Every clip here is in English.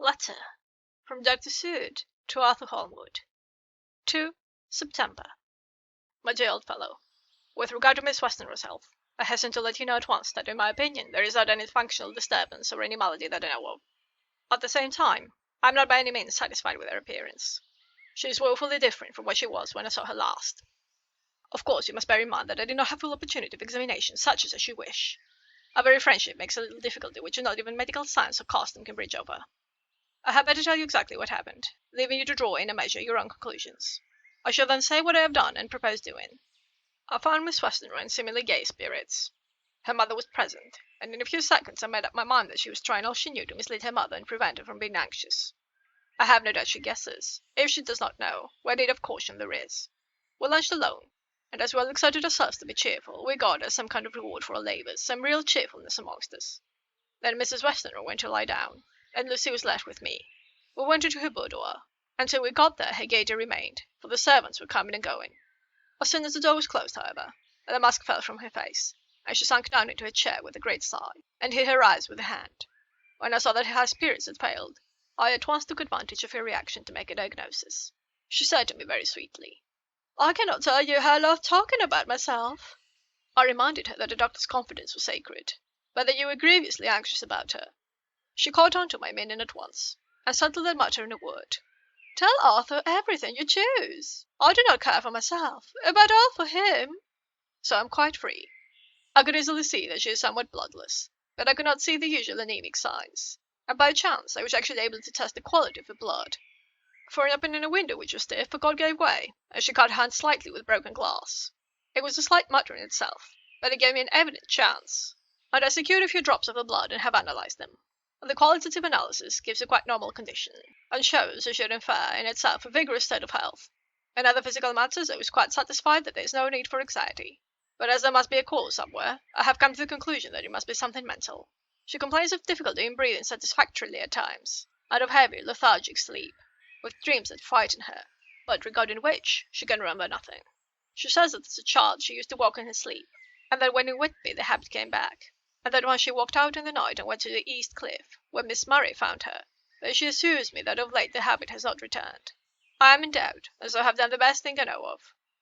Letter from Dr. Seward to Arthur Holmwood. 2 September. My dear old fellow, with regard to Miss Westenra's health, I hasten to let you know at once that in my opinion there is not any functional disturbance or any malady that I know of. At the same time, I am not by any means satisfied with her appearance. She is woefully different from what she was when I saw her last. Of course, you must bear in mind that I did not have full opportunity of examination such as I should wish. Our very friendship makes a little difficulty which not even medical science or custom can bridge over. I had better tell you exactly what happened, leaving you to draw in a measure your own conclusions. I shall then say what I have done and propose doing. I found Miss Westenra in seemingly gay spirits. Her mother was present, and in a few seconds I made up my mind that she was trying all she knew to mislead her mother and prevent her from being anxious. I have no doubt she guesses, if she does not know, what need of caution there is. We lunched alone, and as well exerted ourselves to be cheerful, we got as some kind of reward for our labours some real cheerfulness amongst us. Then Mrs. Westenra went to lie down, and Lucy was left with me. We went into her boudoir. Until we got there her gaiety remained, for the servants were coming and going. As soon as the door was closed, however, the mask fell from her face, and she sank down into a chair with a great sigh, and hid her eyes with her hand. When I saw that her high spirits had failed, I at once took advantage of her reaction to make a diagnosis. She said to me very sweetly, "I cannot tell you how I love talking about myself." I reminded her that the doctor's confidence was sacred, but that you were grievously anxious about her. She caught on to my meaning at once, and settled the matter in a word. "Tell Arthur everything you choose. I do not care for myself, but all for him." So I am quite free. I could easily see that she is somewhat bloodless, but I could not see the usual anemic signs, and by chance I was actually able to test the quality of her blood. For an opening in a window which was stiff, a cord gave way, and she cut her hand slightly with broken glass. It was a slight matter in itself, but it gave me an evident chance, and I secured a few drops of her blood and have analysed them. The qualitative analysis gives a quite normal condition, and shows, I should infer, in itself a vigorous state of health. In other physical matters I was quite satisfied that there is no need for anxiety, but as there must be a cause somewhere, I have come to the conclusion that it must be something mental. She complains of difficulty in breathing satisfactorily at times, and of heavy, lethargic sleep, with dreams that frighten her, but regarding which she can remember nothing. She says that as a child she used to walk in her sleep, and that when in Whitby the habit came back, and that once she walked out in the night and went to the East Cliff, where Miss Murray found her, but she assures me that of late the habit has not returned. I am in doubt, as I have done the best thing I know of.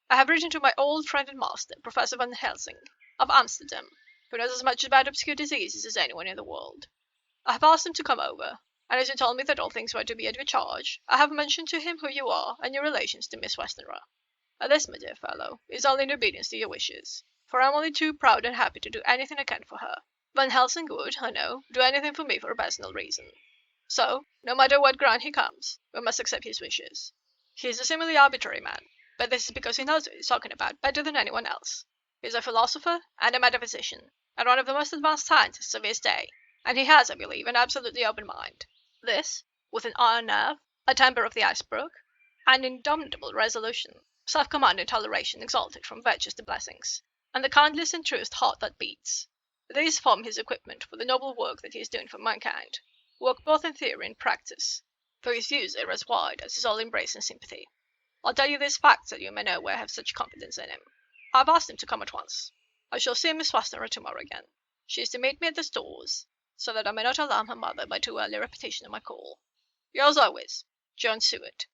I have written to my old friend and master, Professor Van Helsing, of Amsterdam, who knows as much about obscure diseases as anyone in the world. I have asked him to come over, and as he told me that all things were to be at your charge, I have mentioned to him who you are and your relations to Miss Westenra. This, my dear fellow, is only in obedience to your wishes, for I am only too proud and happy to do anything I can for her. Van Helsing would, I know, do anything for me for a personal reason. So, no matter what ground he comes, we must accept his wishes. He is a seemingly arbitrary man, but this is because he knows what he is talking about better than anyone else. He is a philosopher and a metaphysician, and one of the most advanced scientists of his day, and he has, I believe, an absolutely open mind. This, with an iron nerve, a temper of the iceberg, and indomitable resolution, self-command and toleration exalted from virtues to blessings, and the kindliest and truest heart that beats. These form his equipment for the noble work that he is doing for mankind, work both in theory and practice, for his views are as wide as his all-embracing sympathy. I'll tell you these facts that you may know why I have such confidence in him. I have asked him to come at once. I shall see Miss Westenra tomorrow again. She is to meet me at the stores, so that I may not alarm her mother by too early repetition of my call. Yours always, John Seward.